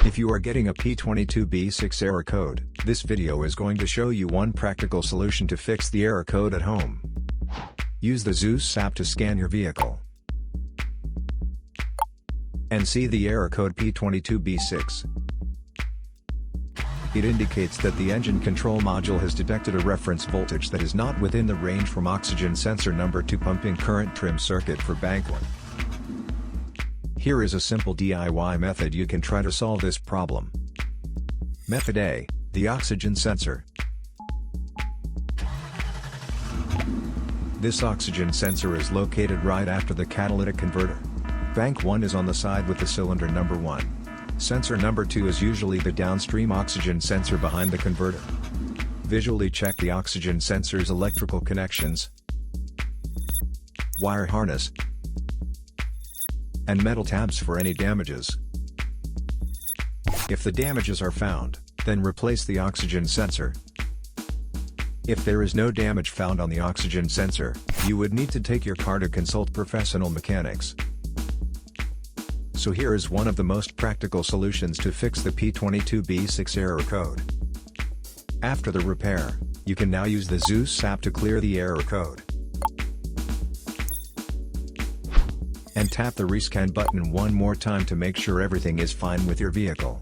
If you are getting a P22B6 error code, this video is going to show you one practical solution to fix the error code at home. Use the Zeus app to scan your vehicle and see the error code P22B6. It indicates that the engine control module has detected a reference voltage that is not within the range from oxygen sensor number 2 pumping current trim circuit for bank 1. Here is a simple DIY method you can try to solve this problem. Method A, the oxygen sensor. This oxygen sensor is located right after the catalytic converter. Bank 1 is on the side with the cylinder number 1. Sensor number 2 is usually the downstream oxygen sensor behind the converter. Visually check the oxygen sensor's electrical connections, wire harness, and metal tabs for any damages. If the damages are found, then replace the oxygen sensor. If there is no damage found on the oxygen sensor, you would need to take your car to consult professional mechanics. So here is one of the most practical solutions to fix the P22B6 error code. After the repair, you can now use the Zeus app to clear the error code. And tap the rescan button one more time to make sure everything is fine with your vehicle.